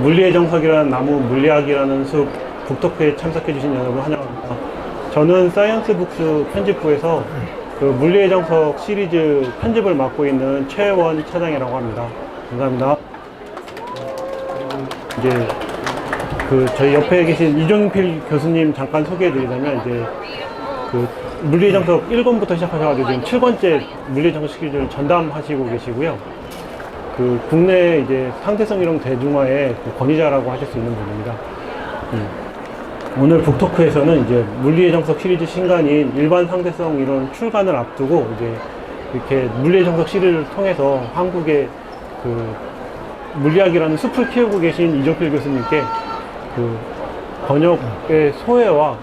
물리의 정석이라는 나무, 물리학이라는 숲 북토크에 참석해주신 여러분 환영합니다. 저는 사이언스북스 편집부에서 그 물리의 정석 시리즈 편집을 맡고 있는 최원 차장이라고 합니다. 감사합니다. 이제 그 저희 옆에 계신 이종필 교수님 잠깐 소개해드리자면, 이제 그 물리의 정석 1권부터 시작하셔가지고 지금 7권째 물리의 정석 시리즈를 전담하시고 계시고요. 그 국내 이제 상대성 이론 대중화의 그 권위자라고 하실 수 있는 분입니다. 오늘 북토크에서는 이제 물리의 정석 시리즈 신간인 일반 상대성 이론 출간을 앞두고 이제 이렇게 물리의 정석 시리즈를 통해서 한국의 그 물리학이라는 숲을 키우고 계신 이종필 교수님께 그 번역의 소회와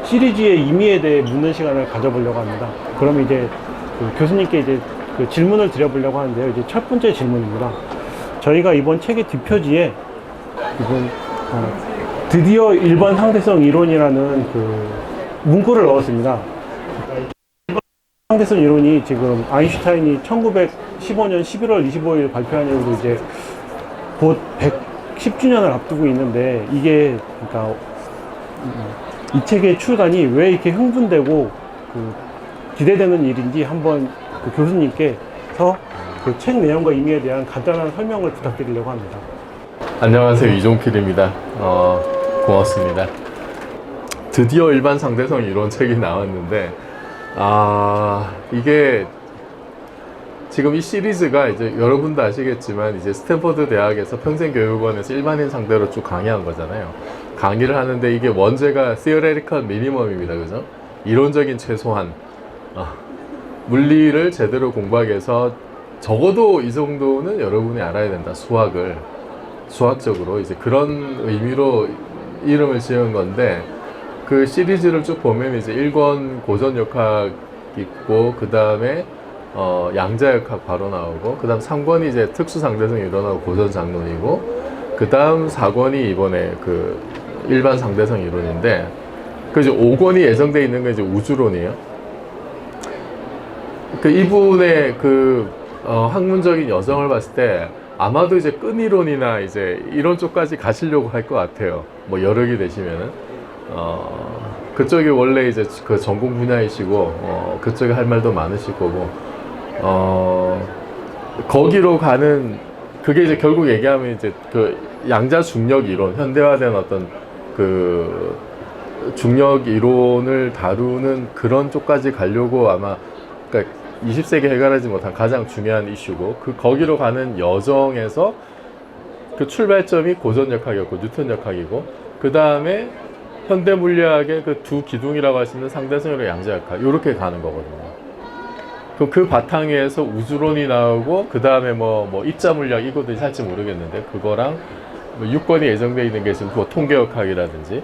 시리즈의 의미에 대해 묻는 시간을 가져보려고 합니다. 그럼 이제 그 교수님께 이제 그 질문을 드려보려고 하는데요. 이제 첫 번째 질문입니다. 저희가 이번 책의 뒷표지에 이번 드디어 일반 상대성 이론이라는 그 문구를 넣었습니다. 일반 상대성 이론이 지금 아인슈타인이 1915년 11월 25일 발표한 이후로 이제 곧 110주년을 앞두고 있는데, 이게 그러니까 이 책의 출간이 왜 이렇게 흥분되고 그 기대되는 일인지 한번 그 교수님께서 그 책 내용과 의미에 대한 간단한 설명을 부탁드리려고 합니다. 안녕하세요, 이종필입니다. 고맙습니다. 드디어 일반 상대성 이론 책이 나왔는데, 이게 지금 이 시리즈가 이제 여러분도 아시겠지만 이제 스탠퍼드 대학에서 평생교육원에서 일반인 상대로 쭉 강의한 거잖아요. 강의를 하는데 이게 원제가 theoretical minimum입니다. 그죠? 이론적인 최소한. 물리를 제대로 공부하기 위해서 적어도 이 정도는 여러분이 알아야 된다. 수학적으로 이제 그런 의미로 이름을 지은 건데, 그 시리즈를 쭉 보면 이제 1권 고전역학 있고, 그 다음에 양자역학 바로 나오고, 그 다음 3권이 이제 특수상대성 이론하고 고전장론이고, 그 다음 4권이 이번에 그 일반 상대성 이론인데, 그 이제 5권이 예정되어 있는 게 이제 우주론이에요. 그 이분의 그 학문적인 여정을 봤을 때 아마도 이제 끈이론이나 이제 이런 쪽까지 가시려고 할 것 같아요. 뭐 여력이 되시면은 그쪽이 원래 이제 그 전공 분야이시고 그쪽에 할 말도 많으실 거고, 거기로 가는 그게 이제 결국 얘기하면 이제 그 양자 중력 이론, 현대화된 어떤 그 중력 이론을 다루는 그런 쪽까지 가려고 아마, 그러니까 20세기 해결하지 못한 가장 중요한 이슈고, 그 거기로 가는 여정에서 그 출발점이 고전역학이었고 뉴턴역학이고, 그 다음에 현대 물리학의 그 두 기둥이라고 할 수 있는 상대성이랑 양자역학, 이렇게 가는 거거든요. 그럼 그 바탕에서 우주론이 나오고, 그 다음에 뭐 입자 물리학 이것도 살지 모르겠는데 그거랑 뭐 6권이 예정되어 있는 게 지금 뭐 통계역학이라든지,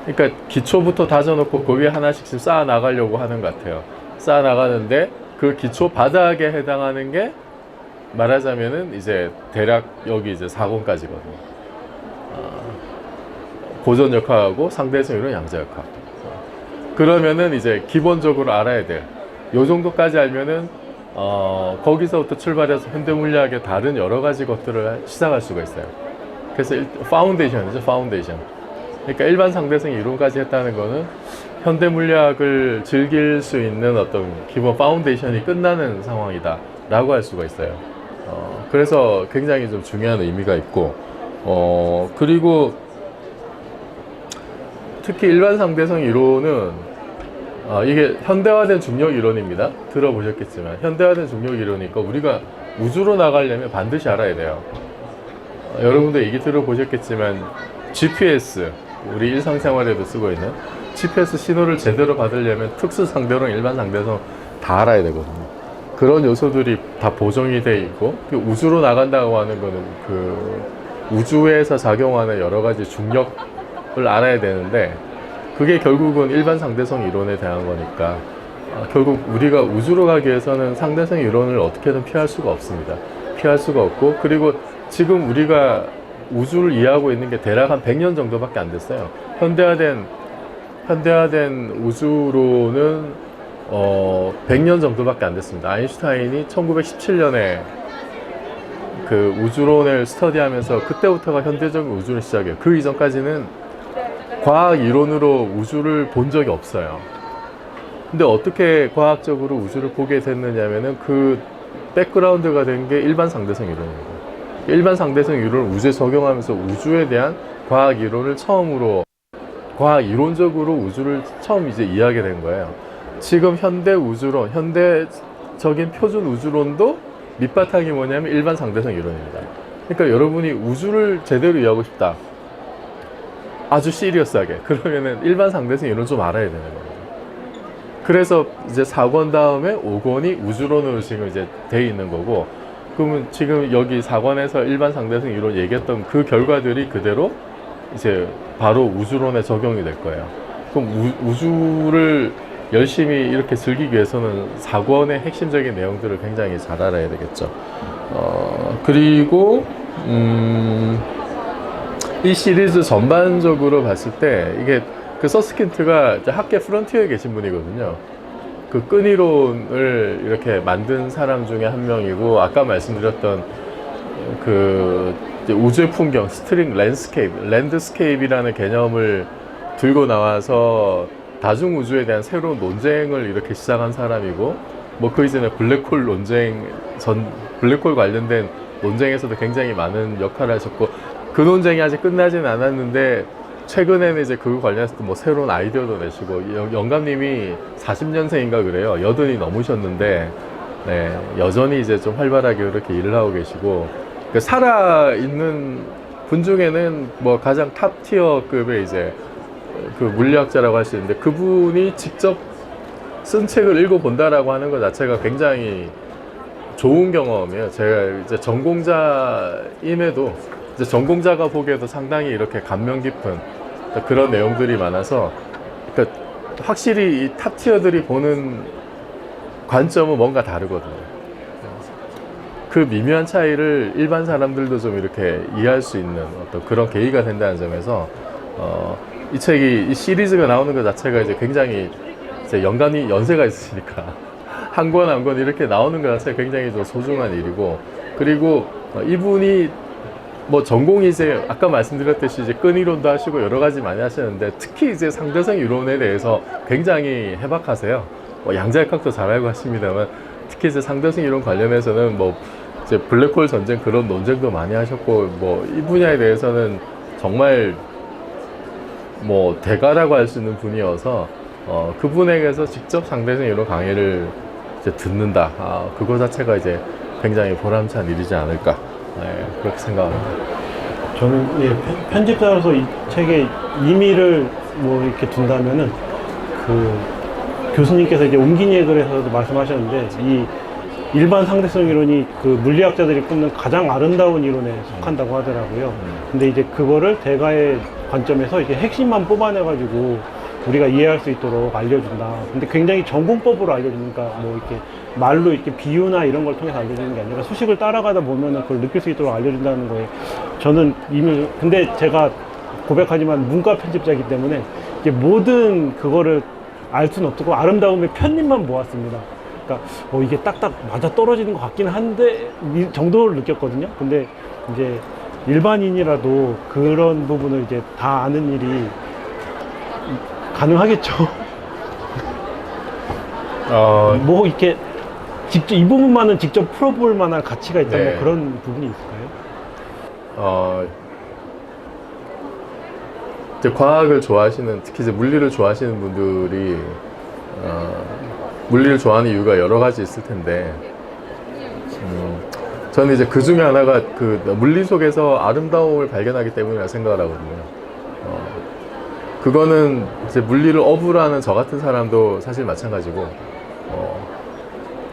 그러니까 기초부터 다져놓고 그 위에 하나씩 지금 쌓아 나가려고 하는 것 같아요. 쌓아 나가는데 그 기초 바닥에 해당하는 게 말하자면은 이제 대략 여기 이제 4권까지거든요. 고전역학하고 상대성 이론, 양자역학. 그러면은 이제 기본적으로 알아야 될 요 정도까지 알면은 거기서부터 출발해서 현대물리학의 다른 여러 가지 것들을 시작할 수가 있어요. 그래서 파운데이션이죠, 파운데이션. 그러니까 일반 상대성 이론까지 했다는 거는 현대물리학을 즐길 수 있는 어떤 기본 파운데이션이 끝나는 상황이다 라고 할 수가 있어요. 그래서 굉장히 좀 중요한 의미가 있고, 그리고 특히 일반 상대성 이론은 이게 현대화된 중력 이론입니다. 들어보셨겠지만 현대화된 중력 이론이니까 우리가 우주로 나가려면 반드시 알아야 돼요. 여러분도 얘기 들어보셨겠지만 GPS, 우리 일상생활에도 쓰고 있는 GPS 신호를 제대로 받으려면 특수상대성, 일반 상대성 다 알아야 되거든요. 그런 요소들이 다 보정이 돼 있고, 우주로 나간다고 하는 거는 그 우주에서 작용하는 여러 가지 중력을 알아야 되는데, 그게 결국은 일반 상대성 이론에 대한 거니까 결국 우리가 우주로 가기 위해서는 상대성 이론을 어떻게든 피할 수가 없습니다. 피할 수가 없고, 그리고 지금 우리가 우주를 이해하고 있는 게 대략 한 100년 정도밖에 안 됐어요. 현대화된 우주로는 100년 정도밖에 안 됐습니다. 아인슈타인이 1917년에 그 우주론을 스터디하면서 그때부터가 현대적인 우주론 시작이에요. 그 이전까지는 과학 이론으로 우주를 본 적이 없어요. 근데 어떻게 과학적으로 우주를 보게 됐느냐면은 그 백그라운드가 된 게 일반 상대성 이론입니다. 일반 상대성 이론을 우주에 적용하면서 우주에 대한 과학 이론을 처음으로 과학 이론적으로 우주를 처음 이제 이해하게 된 거예요. 지금 현대 우주론, 현대적인 표준 우주론도 밑바탕이 뭐냐면 일반 상대성 이론입니다. 그러니까 여러분이 우주를 제대로 이해하고 싶다. 아주 시리어스하게. 그러면은 일반 상대성 이론 좀 알아야 되는 거예요. 그래서 이제 4권 다음에 5권이 우주론으로 지금 이제 돼 있는 거고, 그러면 지금 여기 4권에서 일반 상대성 이론 얘기했던 그 결과들이 그대로 이제 바로 우주론에 적용이 될 거예요. 그럼 우주를 열심히 이렇게 즐기기 위해서는 4권의 핵심적인 내용들을 굉장히 잘 알아야 되겠죠. 그리고 이 시리즈 전반적으로 봤을 때 이게 그 서스킨트가 학계 프론티어에 계신 분이거든요. 그 끈이론을 이렇게 만든 사람 중에 한 명이고, 아까 말씀드렸던 그 우주의 풍경, 스트링 랜드스케이프이라는 개념을 들고 나와서 다중우주에 대한 새로운 논쟁을 이렇게 시작한 사람이고, 뭐 그 이전에 블랙홀 관련된 논쟁에서도 굉장히 많은 역할을 하셨고, 그 논쟁이 아직 끝나진 않았는데 최근에는 이제 그거 관련해서 뭐 새로운 아이디어도 내시고, 영감님이 40년생인가 그래요. 80이 넘으셨는데, 네, 여전히 이제 좀 활발하게 이렇게 일을 하고 계시고, 그 살아있는 분 중에는 뭐 가장 탑 티어급의 이제 그 물리학자라고 할 수 있는데, 그분이 직접 쓴 책을 읽어본다라고 하는 것 자체가 굉장히 좋은 경험이에요. 제가 이제 전공자임에도 이제 전공자가 보기에도 상당히 이렇게 감명 깊은 그런 내용들이 많아서, 그러니까 확실히 이 탑티어들이 보는 관점은 뭔가 다르거든요. 그 미묘한 차이를 일반 사람들도 좀 이렇게 이해할 수 있는 어떤 그런 계기가 된다는 점에서 이 책이, 이 시리즈가 나오는 것 자체가 이제 굉장히 이제 영감이 연세가 있으시니까 한 권 한 권 이렇게 나오는 것 자체가 굉장히 좀 소중한 일이고, 그리고 이분이 뭐 전공이 이제 아까 말씀드렸듯이 이제 끈이론도 하시고 여러 가지 많이 하시는데, 특히 이제 상대성 이론에 대해서 굉장히 해박하세요. 뭐 양자역학도 잘 알고 하십니다만, 특히 이제 상대성 이론 관련해서는 뭐 이제 블랙홀 전쟁 그런 논쟁도 많이 하셨고, 뭐 이 분야에 대해서는 정말 뭐 대가라고 할 수 있는 분이어서 그분에게서 직접 상대성 이론 강의를 이제 듣는다. 그거 자체가 이제 굉장히 보람찬 일이지 않을까. 네, 그렇게 생각합니다. 저는 편집자로서 이 책의 의미를 뭐 이렇게 둔다면은, 그 교수님께서 이제 옹기니에글에서도 말씀하셨는데, 이 일반 상대성 이론이 그 물리학자들이 꼽는 가장 아름다운 이론에 속한다고 하더라고요. 근데 이제 그거를 대가의 관점에서 이제 핵심만 뽑아내가지고 우리가 이해할 수 있도록 알려준다. 근데 굉장히 전공법으로 알려주니까, 뭐 이렇게 말로 이렇게 비유나 이런 걸 통해서 알려주는 게 아니라 수식을 따라가다 보면은 그걸 느낄 수 있도록 알려준다는 거에 저는 이미, 근데 제가 고백하지만 문과 편집자이기 때문에 이게 모든 그거를 알 수는 없고 아름다움의 편입만 모았습니다. 그러니까 이게 딱딱 맞아 떨어지는 것 같긴 한데 이 정도를 느꼈거든요. 근데 이제 일반인이라도 그런 부분을 이제 다 아는 일이 가능하겠죠. 뭐 이렇게 직접 이 부분만은 직접 풀어볼 만한 가치가 있다, 네. 뭐 그런 부분이 있을까요? 이제 과학을 좋아하시는, 특히 이제 물리를 좋아하시는 분들이 물리를 좋아하는 이유가 여러 가지 있을 텐데, 저는 이제 그 중에 하나가 그 물리 속에서 아름다움을 발견하기 때문이라 생각을 하거든요. 그거는 이제 물리를 어부라는 저 같은 사람도 사실 마찬가지고,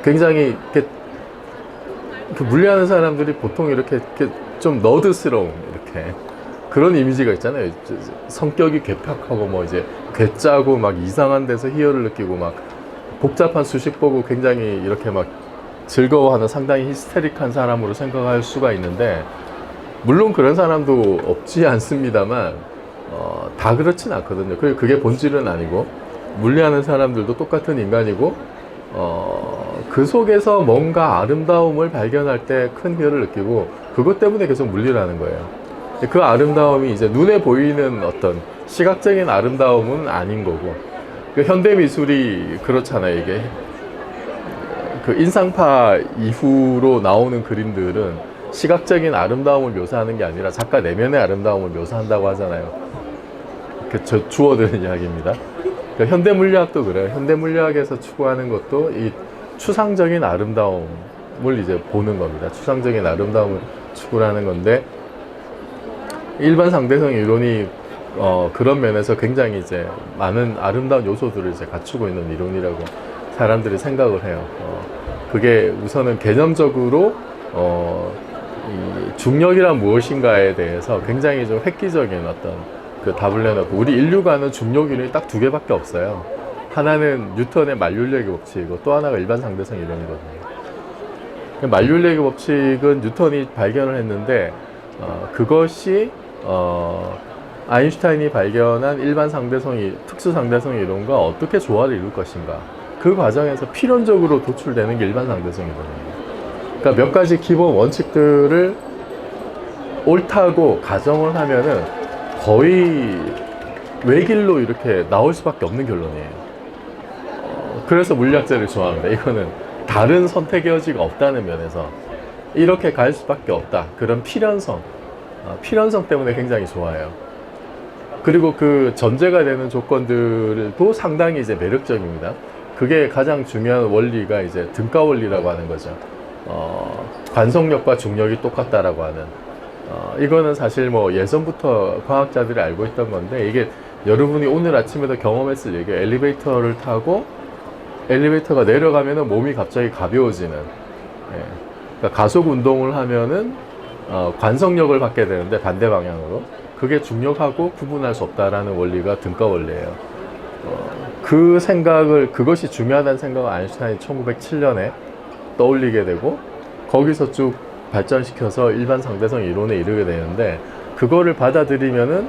굉장히 이렇게 물리하는 사람들이 보통 이렇게 좀 너드스러운 이렇게 그런 이미지가 있잖아요. 성격이 괴팍하고 뭐 이제 괴짜고 막 이상한 데서 희열을 느끼고 막 복잡한 수식 보고 굉장히 이렇게 막 즐거워하는 상당히 히스테릭한 사람으로 생각할 수가 있는데, 물론 그런 사람도 없지 않습니다만 다 그렇진 않거든요. 그게 본질은 아니고, 물리하는 사람들도 똑같은 인간이고, 그 속에서 뭔가 아름다움을 발견할 때 큰 희열을 느끼고 그것 때문에 계속 물리라는 거예요. 그 아름다움이 이제 눈에 보이는 어떤 시각적인 아름다움은 아닌 거고, 그 현대 미술이 그렇잖아요. 이게 그 인상파 이후로 나오는 그림들은 시각적인 아름다움을 묘사하는 게 아니라 작가 내면의 아름다움을 묘사한다고 하잖아요. 저 주워드는 이야기입니다. 그 현대 물리학도 그래요. 현대 물리학에서 추구하는 것도 이 추상적인 아름다움을 이제 보는 겁니다. 추상적인 아름다움을 추구하는 건데, 일반 상대성 이론이 그런 면에서 굉장히 이제 많은 아름다운 요소들을 이제 갖추고 있는 이론이라고 사람들이 생각을 해요. 그게 우선은 개념적으로 이 중력이란 무엇인가에 대해서 굉장히 좀 획기적인 어떤 그 답을 내놓고, 우리 인류가는 중력 이론이 딱 두 개밖에 없어요. 하나는 뉴턴의 만율력의 법칙이고 또 하나가 일반 상대성 이론이거든요. 만율력의 법칙은 뉴턴이 발견을 했는데 그것이 아인슈타인이 발견한 일반 상대성, 특수 상대성 이론과 어떻게 조화를 이룰 것인가, 그 과정에서 필연적으로 도출되는 게 일반 상대성 이론이에요. 그러니까 몇 가지 기본 원칙들을 옳다고 가정을 하면은 거의 외길로 이렇게 나올 수밖에 없는 결론이에요. 그래서 물리학자를 좋아합니다. 이거는 다른 선택의 여지가 없다는 면에서 이렇게 갈 수밖에 없다. 그런 필연성 때문에 굉장히 좋아해요. 그리고 그 전제가 되는 조건들도 상당히 이제 매력적입니다. 그게 가장 중요한 원리가 이제 등가 원리라고 하는 거죠. 관성력과 중력이 똑같다라고 하는. 이거는 사실 뭐 예전부터 과학자들이 알고 있던 건데, 이게 여러분이 오늘 아침에도 경험했을 얘기예요. 엘리베이터를 타고 엘리베이터가 내려가면은 몸이 갑자기 가벼워지는. 그러니까 가속 운동을 하면은 관성력을 받게 되는데 반대 방향으로, 그게 중력하고 구분할 수 없다라는 원리가 등가 원리예요. 그 생각을, 그것이 중요하다는 생각을 아인슈타인이 1907년에 떠올리게 되고, 거기서 쭉 발전시켜서 일반 상대성 이론에 이르게 되는데, 그거를 받아들이면은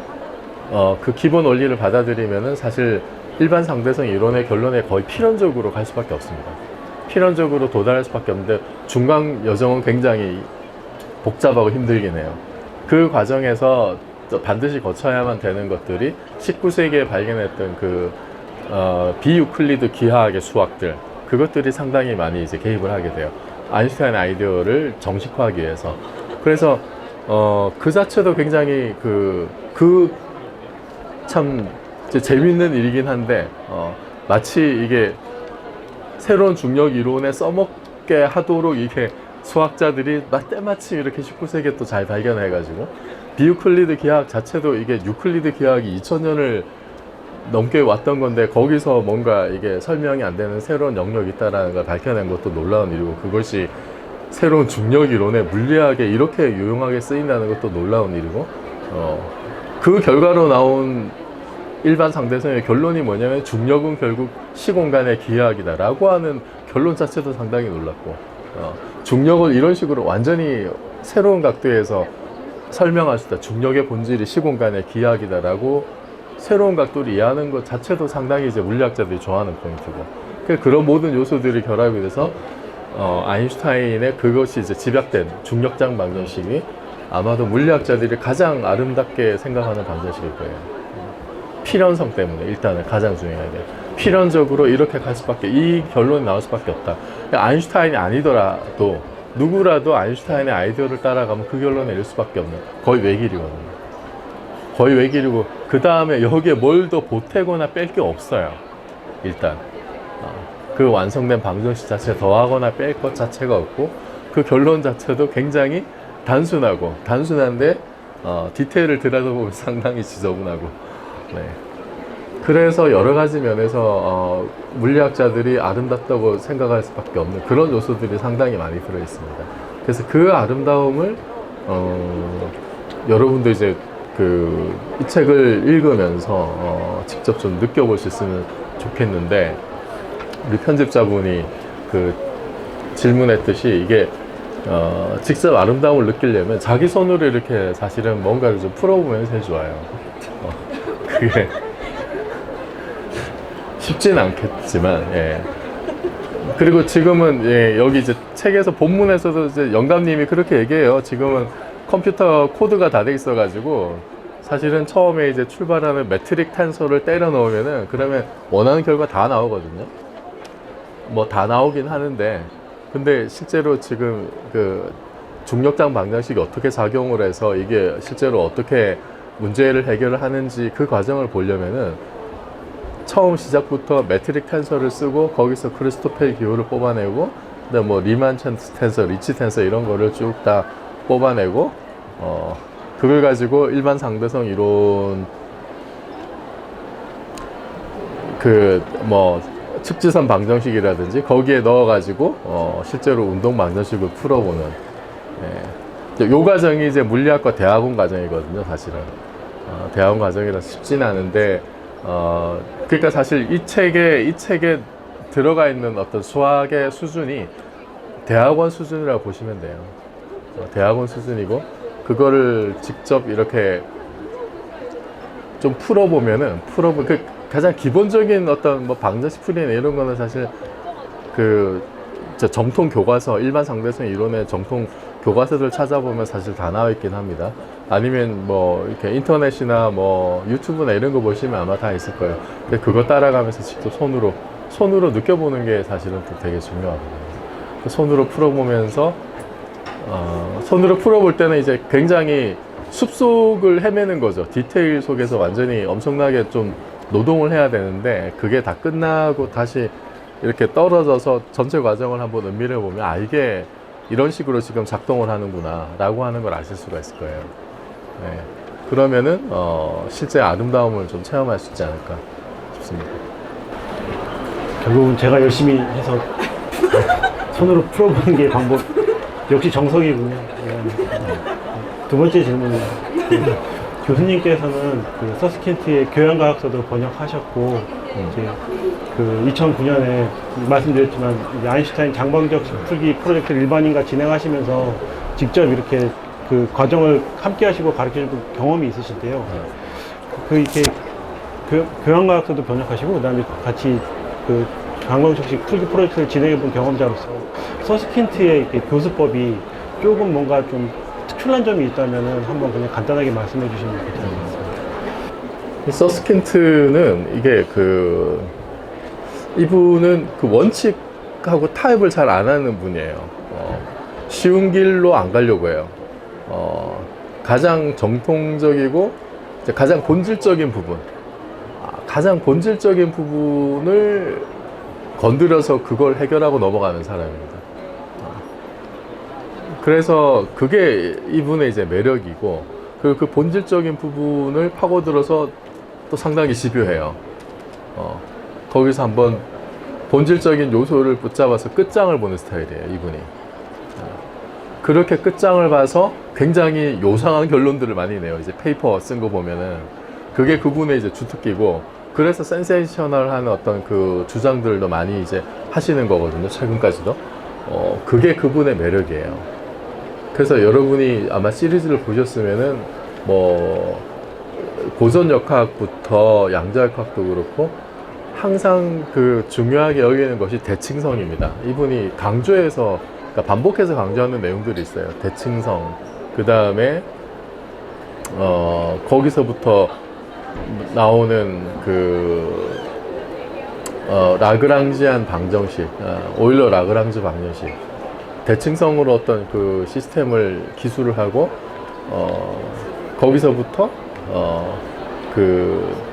그 기본 원리를 받아들이면은 사실 일반 상대성 이론의 결론에 거의 필연적으로 갈 수밖에 없습니다. 필연적으로 도달할 수밖에 없는데, 중간 여정은 굉장히 복잡하고 힘들긴 해요. 그 과정에서 반드시 거쳐야만 되는 것들이 19세기에 발견했던 그 비유클리드 기하학의 수학들, 그것들이 상당히 많이 이제 개입을 하게 돼요. 아인슈타인 아이디어를 정식화하기 위해서. 그래서 그 자체도 굉장히 참 재밌는 일이긴 한데, 마치 이게 새로운 중력 이론에 써먹게 하도록 이게 수학자들이 때마침 이렇게 19세기에 또 잘 발견해가지고, 비유클리드 기하학 자체도 이게 유클리드 기하학이 2000년을 넘게 왔던 건데, 거기서 뭔가 이게 설명이 안 되는 새로운 영역이 있다는 걸 밝혀낸 것도 놀라운 일이고, 그것이 새로운 중력 이론에 물리학에 이렇게 유용하게 쓰인다는 것도 놀라운 일이고, 그 결과로 나온 일반 상대성의 결론이 뭐냐면, 중력은 결국 시공간의 기하학이다 라고 하는 결론 자체도 상당히 놀랐고, 중력을 이런 식으로 완전히 새로운 각도에서 설명할 수 있다, 중력의 본질이 시공간의 기하학이다 라고 새로운 각도를 이해하는 것 자체도 상당히 이제 물리학자들이 좋아하는 포인트고, 그런 모든 요소들이 결합이 돼서 아인슈타인의 그것이 이제 집약된 중력장 방정식이 아마도 물리학자들이 가장 아름답게 생각하는 방정식일 거예요. 필연성 때문에 일단은 가장 중요하게 필연적으로 이렇게 갈 수밖에, 이 결론이 나올 수밖에 없다. 아인슈타인이 아니더라도 누구라도 아인슈타인의 아이디어를 따라가면 그 결론에 이를 수밖에 없는, 거의 외길이거든요. 거의 외길이고, 그 다음에 여기에 뭘 더 보태거나 뺄 게 없어요. 일단 그 완성된 방정식 자체에 더하거나 뺄 것 자체가 없고, 그 결론 자체도 굉장히 단순한데 디테일을 들여다보면 상당히 지저분하고. 네. 그래서 여러 가지 면에서 물리학자들이 아름답다고 생각할 수밖에 없는 그런 요소들이 상당히 많이 들어 있습니다. 그래서 그 아름다움을 여러분도 이제 이 책을 읽으면서 직접 좀 느껴보셨으면 좋겠는데, 우리 편집자분이 질문했듯이 이게 직접 아름다움을 느끼려면 자기 손으로 이렇게 사실은 뭔가를 좀 풀어보면서 해줘요. 그게 쉽지는 않겠지만, 그리고 지금은 예, 여기 이제 책에서 본문에서도 이제 영감님이 그렇게 얘기해요. 지금은 컴퓨터 코드가 다 돼 있어가지고 사실은 처음에 이제 출발하는 매트릭 탄소를 때려 넣으면은 그러면 원하는 결과 다 나오거든요. 뭐 다 나오긴 하는데 근데 실제로 지금 그 중력장 방정식이 어떻게 작용을 해서 이게 실제로 어떻게 문제를 해결을 하는지 그 과정을 보려면은 처음 시작부터 매트릭 텐서를 쓰고 거기서 크리스토펠 기호를 뽑아내고 그다음 뭐 리만 텐서, 리치 텐서 이런 거를 쭉 다 뽑아내고 그걸 가지고 일반 상대성 이론 그 뭐 측지선 방정식이라든지 거기에 넣어 가지고 실제로 운동 방정식을 풀어보는 예. 요 과정이 이제 물리학과 대학원 과정이거든요, 사실은. 대학원 과정이라 쉽지는 않은데, 그러니까 사실 이 책에 들어가 있는 어떤 수학의 수준이 대학원 수준이라고 보시면 돼요. 대학원 수준이고, 그거를 직접 이렇게 좀 풀어보면은, 그 가장 기본적인 어떤 뭐 방정식 풀이나 이런 거는 사실 저 정통 교과서, 일반 상대성 이론의 정통 교과서들 찾아보면 사실 다 나와 있긴 합니다. 아니면 뭐 이렇게 인터넷이나 뭐 유튜브나 이런 거 보시면 아마 다 있을 거예요. 근데 그거 따라가면서 직접 손으로 느껴보는 게 사실은 또 되게 중요하거든요. 손으로 풀어보면서 손으로 풀어볼 때는 이제 굉장히 숲속을 헤매는 거죠. 디테일 속에서 완전히 엄청나게 좀 노동을 해야 되는데 그게 다 끝나고 다시 이렇게 떨어져서 전체 과정을 한번 음미를 보면 이게 이런 식으로 지금 작동을 하는구나 라고 하는 걸 아실 수가 있을 거예요. 네. 그러면은 실제 아름다움을 좀 체험할 수 있지 않을까 싶습니다. 결국은 제가 열심히 해서 손으로 풀어보는 게 방법, 역시 정석이군요. 두 번째 질문은 교수님께서는 그 서스킨트의 교양과학서도 번역하셨고 이제 그 2009년에 말씀드렸지만 아인슈타인 장방적 풀기 프로젝트를 일반인과 진행하시면서 직접 이렇게 그 과정을 함께 하시고 가르쳐준 경험이 있으신데요. 그 이렇게 교양과학서도 번역하시고 그다음에 같이 그 장방적식 풀기 프로젝트를 진행해 본 경험자로서 서스킨트의 이렇게 교수법이 조금 뭔가 좀 특출난 점이 있다면은 한번 그냥 간단하게 말씀해 주시면 괜찮을 것 같습니다. 서스킨트는 이게 이분은 그 원칙하고 타협을 잘 안 하는 분이에요. 쉬운 길로 안 가려고 해요. 가장 정통적이고 이제 가장 본질적인 부분을 건드려서 그걸 해결하고 넘어가는 사람입니다. 그래서 그게 이분의 이제 매력이고 그 본질적인 부분을 파고들어서 또 상당히 집요해요. 거기서 한번 본질적인 요소를 붙잡아서 끝장을 보는 스타일이에요, 이분이. 그렇게 끝장을 봐서 굉장히 요상한 결론들을 많이 내요. 이제 페이퍼 쓴 거 보면은 그게 그분의 이제 주특기고 그래서 센세이셔널한 어떤 그 주장들도 많이 이제 하시는 거거든요, 최근까지도. 그게 그분의 매력이에요. 그래서 여러분이 아마 시리즈를 보셨으면은 뭐 고전 역학부터 양자역학도 그렇고 항상 그 중요하게 여기는 것이 대칭성입니다. 이분이 강조해서 그러니까 반복해서 강조하는 내용들이 있어요. 대칭성, 그 다음에 거기서부터 나오는 라그랑지안 방정식, 오일러 라그랑지 방정식, 대칭성으로 어떤 그 시스템을 기술을 하고 거기서부터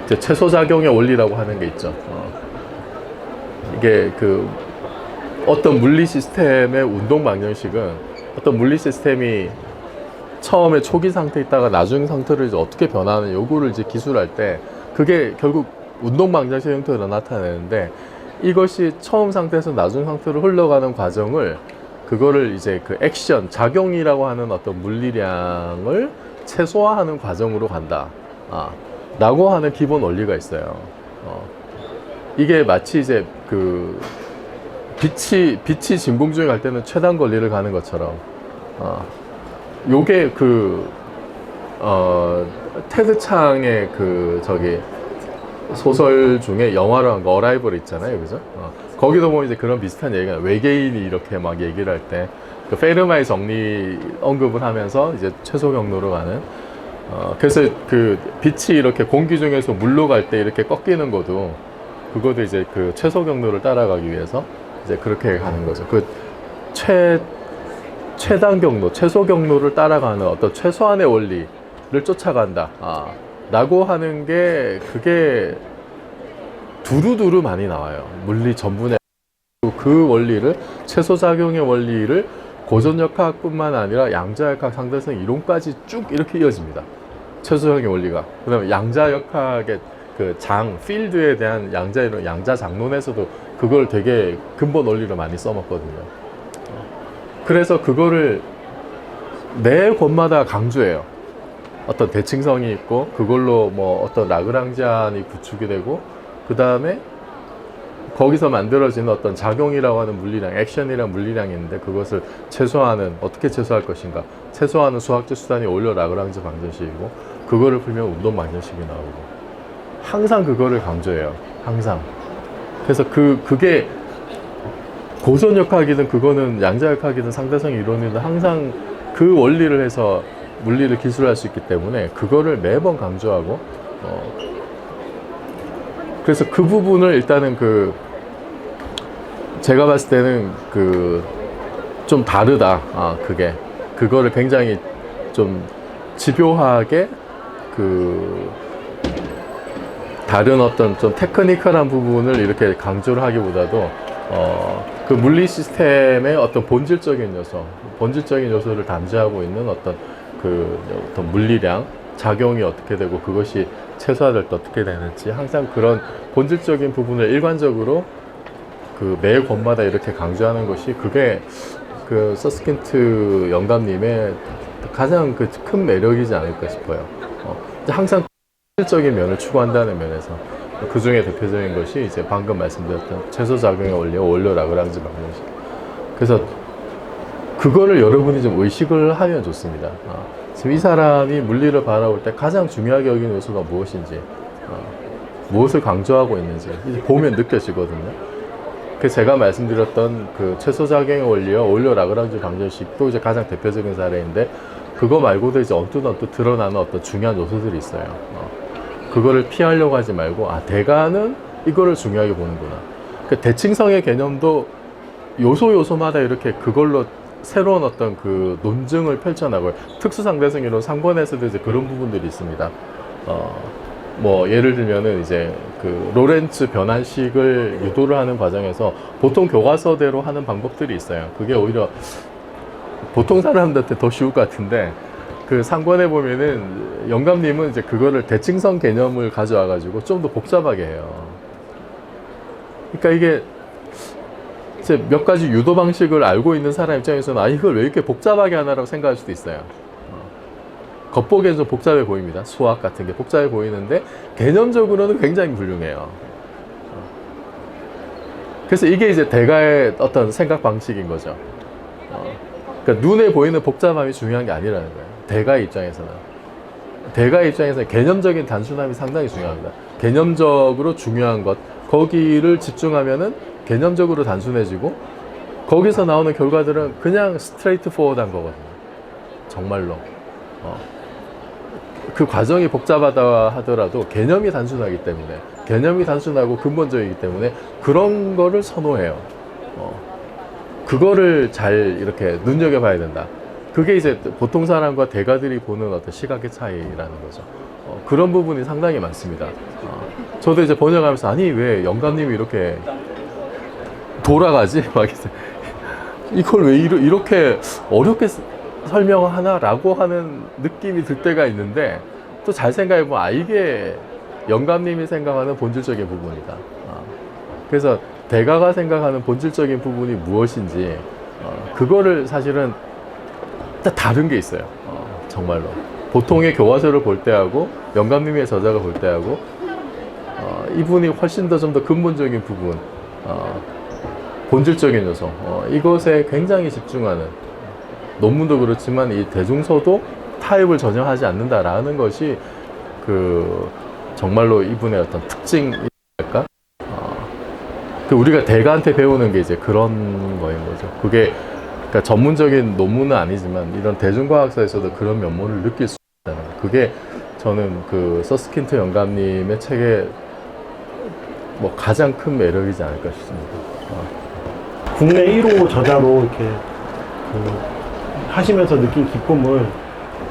이제 최소작용의 원리라고 하는 게 있죠. 이게 어떤 물리 시스템의 운동 방정식은 어떤 물리 시스템이 처음에 초기 상태에 있다가 나중 상태를 이제 어떻게 변하는 요거를 이제 기술할 때 그게 결국 운동 방정식 형태로 나타내는데 이것이 처음 상태에서 나중 상태로 흘러가는 과정을 그거를 이제 그 액션, 작용이라고 하는 어떤 물리량을 최소화하는 과정으로 간다. 라고 하는 기본 원리가 있어요. 이게 마치 이제 빛이 진공 중에 갈 때는 최단 거리를 가는 것처럼, 요게 테드 창의 소설 중에 영화로 한 거 어라이벌 있잖아요. 그죠? 거기도 보면 이제 그런 비슷한 얘기가 외계인이 이렇게 막 얘기를 할 때 그 페르마의 정리 언급을 하면서 이제 최소 경로로 가는 그래서 그 빛이 이렇게 공기 중에서 물로 갈 때 이렇게 꺾이는 것도 그것도 이제 그 최소 경로를 따라가기 위해서 이제 그렇게 가는 거죠. 그 최단 경로, 최소 경로를 따라가는 어떤 최소한의 원리를 쫓아간다. 라고 하는 게 그게 두루두루 많이 나와요. 물리 전분의 그 원리를 최소작용의 원리를 고전역학뿐만 아니라 양자역학, 상대성 이론까지 쭉 이렇게 이어집니다. 최소작용의 원리가. 그다음에 양자역학의 그 필드에 대한 양자 이론, 양자 장론에서도 그걸 되게 근본 원리로 많이 써먹거든요. 그래서 그거를 매 권마다 강조해요. 어떤 대칭성이 있고 그걸로 뭐 어떤 라그랑지안이 구축이 되고 그 다음에 거기서 만들어지는 어떤 작용이라고 하는 물리량, 액션이라는 물리량이 있는데 그것을 최소화하는, 어떻게 최소화할 것인가, 최소화하는 수학적 수단이 오히려 라그랑지 방정식이고 그거를 풀면 운동 방정식이 나오고 항상 그거를 강조해요. 항상. 그래서 그게 고전역학이든 그거는 양자역학이든 상대성 이론이든 항상 그 원리를 해서 물리를 기술할 수 있기 때문에 그거를 매번 강조하고 그래서 그 부분을 일단은 제가 봤을 때는 좀 다르다. 그거를 굉장히 좀 집요하게 다른 어떤 좀 테크니컬한 부분을 이렇게 강조를 하기보다도 그 물리 시스템의 어떤 본질적인 요소를 담재하고 있는 어떤 물리량, 작용이 어떻게 되고 그것이 최소화될 때 어떻게 되는지 항상 그런 본질적인 부분을 일관적으로 매 권마다 이렇게 강조하는 것이 그게 서스킨트 영감님의 가장 큰 매력이지 않을까 싶어요. 항상 본질적인 면을 추구한다는 면에서 그 중에 대표적인 것이 이제 방금 말씀드렸던 최소작용의 원리, 오일러 라그랑지 방정식. 그래서 그거를 여러분이 좀 의식을 하면 좋습니다. 지금 이 사람이 물리를 바라볼 때 가장 중요하게 여기는 요소가 무엇인지, 무엇을 강조하고 있는지 이제 보면 느껴지거든요. 그래서 제가 말씀드렸던 최소작용의 원리와 오일러 라그랑지 방정식도 이제 가장 대표적인 사례인데 그거 말고도 이제 언뜻 드러나는 어떤 중요한 요소들이 있어요. 그거를 피하려고 하지 말고 대가는 이거를 중요하게 보는구나. 대칭성의 개념도 요소마다 이렇게 그걸로 새로운 어떤 논증을 펼쳐나가요. 특수상대성 이론 3권에서도 이제 그런 부분들이 있습니다. 뭐 예를 들면은 이제 로렌츠 변환식을 유도를 하는 과정에서 보통 교과서대로 하는 방법들이 있어요. 그게 오히려 보통 사람들한테 더 쉬울 것 같은데 3권에 보면은 영감님은 이제 그거를 대칭성 개념을 가져와 가지고 좀 더 복잡하게 해요. 그러니까 이게 이제 몇 가지 유도 방식을 알고 있는 사람 입장에서는 이걸 왜 이렇게 복잡하게 하나라고 생각할 수도 있어요. 겉보기엔 좀 복잡해 보입니다. 수학 같은 게 복잡해 보이는데 개념적으로는 굉장히 훌륭해요. 그래서 이게 이제 대가의 어떤 생각 방식인 거죠. 그러니까 눈에 보이는 복잡함이 중요한 게 아니라는 거예요. 대가의 입장에서는 개념적인 단순함이 상당히 중요합니다. 개념적으로 중요한 것, 거기를 집중하면은 개념적으로 단순해지고 거기서 나오는 결과들은 그냥 스트레이트 포워드한 거거든요. 정말로. 그 과정이 복잡하다 하더라도 개념이 단순하기 때문에, 개념이 단순하고 근본적이기 때문에 그런 거를 선호해요. 그거를 잘 이렇게 눈여겨봐야 된다. 그게 이제 보통 사람과 대가들이 보는 어떤 시각의 차이라는 거죠. 그런 부분이 상당히 많습니다. 저도 이제 번역하면서 왜 영감님이 이렇게 돌아가지? 막 이걸 왜 이렇게 어렵게 설명하나라고 하는 느낌이 들 때가 있는데 또 잘 생각해보면 이게 영감님이 생각하는 본질적인 부분이다. 그래서 대가가 생각하는 본질적인 부분이 무엇인지 그거를 사실은 다른 게 있어요. 정말로 보통의 교과서를 볼 때하고 영감님의 저작을 볼 때하고 이분이 훨씬 더 좀 더 근본적인 부분, 본질적인 요소, 이것에 굉장히 집중하는, 논문도 그렇지만 이 대중서도 타협을 전혀 하지 않는다라는 것이 정말로 이분의 어떤 특징일까? 그 우리가 대가한테 배우는 게 이제 그런 거인 거죠. 그게 그러니까 전문적인 논문은 아니지만 이런 대중과학사에서도 그런 면모를 느낄 수 있잖아요. 그게 저는 그 서스킨트 영감님의 책의 뭐 가장 큰 매력이지 않을까 싶습니다. 국내 1호 저자로 이렇게 그 하시면서 느낀 기쁨을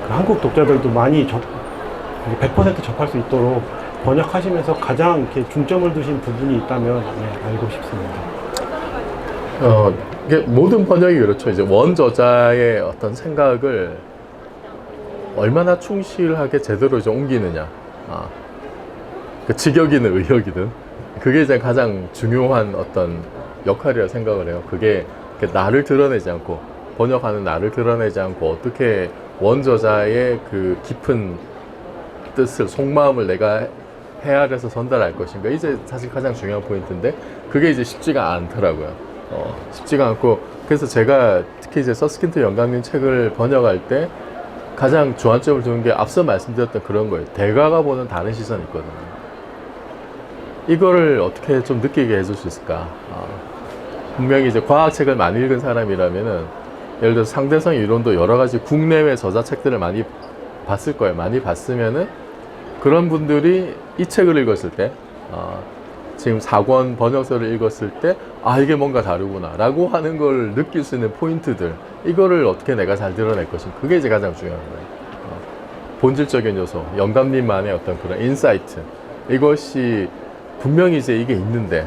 그 한국 독자들도 많이 100% 접할 수 있도록 번역하시면서 가장 이렇게 중점을 두신 부분이 있다면 알고 싶습니다. 이게 모든 번역이 그렇죠. 이제 원 저자의 어떤 생각을 얼마나 충실하게 제대로 이제 옮기느냐. 그 직역이든 의역이든 그게 이제 가장 중요한 어떤 역할이라 생각을 해요. 그게 나를 드러내지 않고 번역하는 나를 드러내지 않고 어떻게 원 저자의 그 깊은 뜻을 속마음을 내가 헤아려서 전달할 것인가 이제 사실 가장 중요한 포인트인데 그게 이제 쉽지가 않더라고요. 쉽지가 않고 그래서 제가 특히 이제 서스킨트 영감님 책을 번역할 때 가장 주안점을 두는 게 앞서 말씀드렸던 그런 거예요. 대가가 보는 다른 시선이 있거든요. 이거를 어떻게 좀 느끼게 해줄 수 있을까? 분명히 이제 과학책을 많이 읽은 사람이라면은 예를 들어서 상대성 이론도 여러 가지 국내외 저자책들을 많이 봤을 거예요. 많이 봤으면은 그런 분들이 이 책을 읽었을 때, 지금 4권 번역서를 읽었을 때, 이게 뭔가 다르구나 라고 하는 걸 느낄 수 있는 포인트들, 이거를 어떻게 내가 잘 드러낼 것인가, 그게 이제 가장 중요한 거예요. 본질적인 요소, 영감님만의 어떤 그런 인사이트, 이것이 분명히 이제 이게 있는데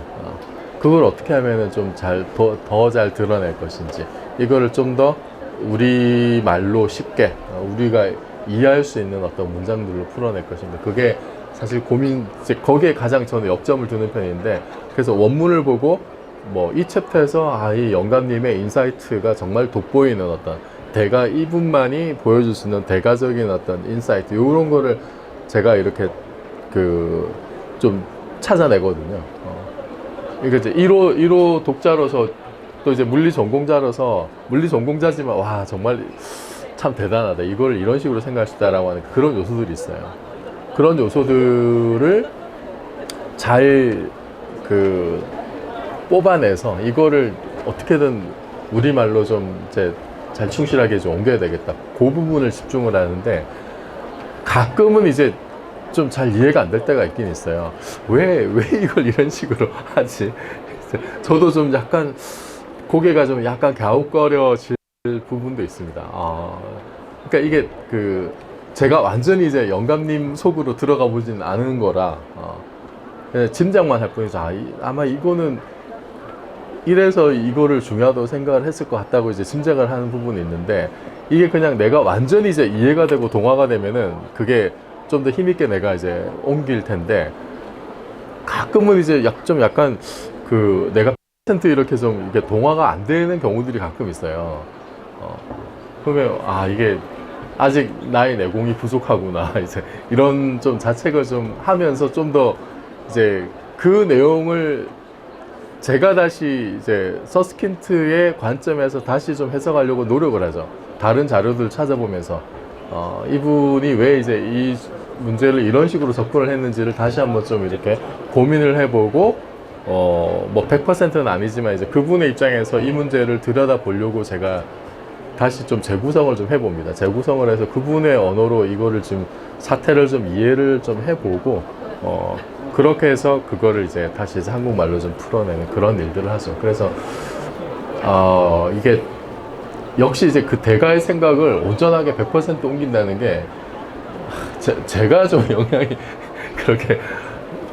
그걸 어떻게 하면은 좀 더 잘 드러낼 것인지, 이거를 좀 더 우리 말로 쉽게 우리가 이해할 수 있는 어떤 문장들로 풀어낼 것인가, 그게 사실 이제 거기에 가장 저는 역점을 두는 편인데, 그래서 원문을 보고 뭐 이 챕터에서 이 영감님의 인사이트가 정말 돋보이는 어떤 이분만이 보여줄 수 있는 대가적인 어떤 인사이트, 이런 거를 제가 이렇게 좀 찾아내거든요. 이게 이제 1호 독자로서 또 이제 물리 전공자지만 와 정말 참 대단하다, 이걸 이런 식으로 생각할 수 있다라고 하는 그런 요소들이 있어요. 그런 요소들을 잘 뽑아내서 이거를 어떻게든 우리말로 좀 이제 잘 충실하게 좀 옮겨야 되겠다, 그 부분을 집중을 하는데, 가끔은 이제 좀 잘 이해가 안 될 때가 있긴 있어요. 왜 이걸 이런 식으로 하지? 저도 좀 약간 고개가 좀 약간 갸웃거려질 부분도 있습니다. 그러니까 이게 제가 완전히 이제 영감님 속으로 들어가 보진 않은 거라 그냥 짐작만 할 뿐이죠. 아마 이거는 이래서 이거를 중요하다고 생각을 했을 것 같다고 이제 짐작을 하는 부분이 있는데, 이게 그냥 내가 완전히 이제 이해가 되고 동화가 되면은 그게 좀 더 힘있게 내가 이제 옮길 텐데, 가끔은 이제 좀 약간 내가 % 이렇게 좀 이게 동화가 안 되는 경우들이 가끔 있어요. 그러면 이게 아직 나의 내공이 부족하구나, 이제 이런 좀 자책을 좀 하면서 좀 더 이제 그 내용을 제가 다시 이제 서스킨트의 관점에서 다시 좀 해석하려고 노력을 하죠. 다른 자료들 찾아보면서 이분이 왜 이제 이 문제를 이런 식으로 접근을 했는지를 다시 한번 좀 이렇게 고민을 해보고, 뭐 100%는 아니지만 이제 그분의 입장에서 이 문제를 들여다 보려고 제가 다시 좀 재구성을 좀 해봅니다. 재구성을 해서 그분의 언어로 이거를 좀 사태를 좀 이해를 좀 해보고, 그렇게 해서 그거를 이제 다시 이제 한국말로 좀 풀어내는 그런 일들을 하죠. 그래서 이게 역시 이제 그 대가의 생각을 온전하게 100% 옮긴다는 게 제가 좀 영향이 그렇게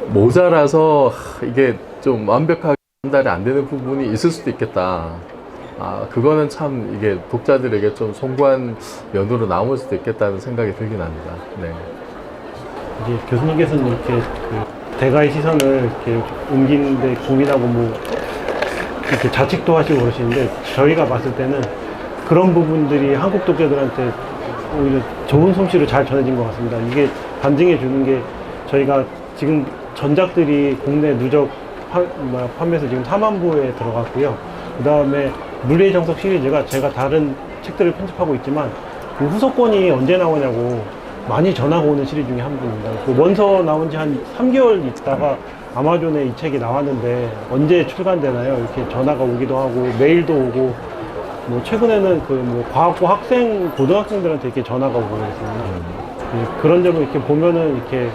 모자라서 이게 좀 완벽하게 전달이 안 되는 부분이 있을 수도 있겠다. 그거는 참 이게 독자들에게 좀 송구한 면으로 남을 수도 있겠다는 생각이 들긴 합니다. 네. 이제 교수님께서는 이렇게 대가의 시선을 이렇게 옮기는데 고민하고 이렇게 자책도 하시고 그러시는데, 저희가 봤을 때는 그런 부분들이 한국 독자들한테 오히려 좋은 솜씨로 잘 전해진 것 같습니다. 이게 반증해 주는 게, 저희가 지금 전작들이 국내 누적 판매수 지금 4만 부에 들어갔고요. 그 다음에 물리의 정석 시리즈가 제가 다른 책들을 편집하고 있지만 그 후속권이 언제 나오냐고 많이 전화가 오는 시리즈 중에 한 부입니다. 그 원서 나온 지 한 3개월 있다가 아마존에 이 책이 나왔는데 언제 출간되나요? 이렇게 전화가 오기도 하고 메일도 오고 뭐 최근에는 그 뭐 과학고 학생 고등학생들한테 이렇게 전화가 오고 그랬거든요. 그런 점을 이렇게 보면은 이렇게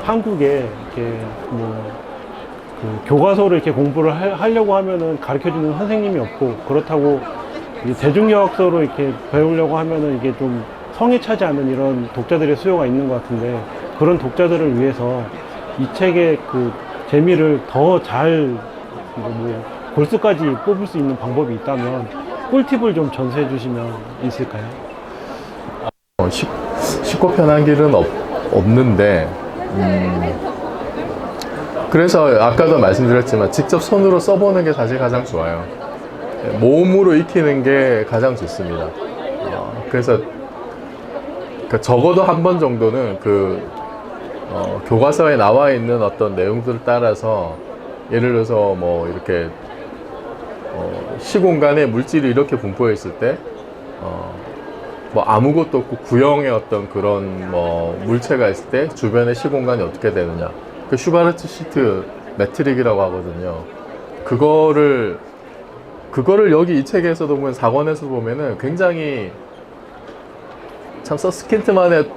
한국에 이렇게 뭐 그 교과서를 이렇게 공부를 하려고 하면은 가르쳐 주는 선생님이 없고, 그렇다고 이 대중여학서로 이렇게 배우려고 하면은 이게 좀 성에 차지 않는 이런 독자들의 수요가 있는 것 같은데, 그런 독자들을 위해서 이 책의 그 재미를 더 잘 뭐 골수까지 뽑을 수 있는 방법이 있다면 꿀팁을 좀 전수해 주시면 있을까요? 쉽고 편한 길은 없는데, 그래서 아까도 말씀드렸지만 직접 손으로 써보는 게 사실 가장 좋아요. 몸으로 익히는 게 가장 좋습니다. 그래서 적어도 한 번 정도는 교과서에 나와 있는 어떤 내용들을 따라서, 예를 들어서 뭐 이렇게 시공간에 물질이 이렇게 분포해 있을 때 뭐 아무것도 없고 구형의 어떤 그런 뭐 물체가 있을 때 주변의 시공간이 어떻게 되느냐, 그 슈바르츠 시트 매트릭이라고 하거든요. 그거를 여기 이 책에서도 보면, 4권에서 보면은 굉장히 참 서스킨트만의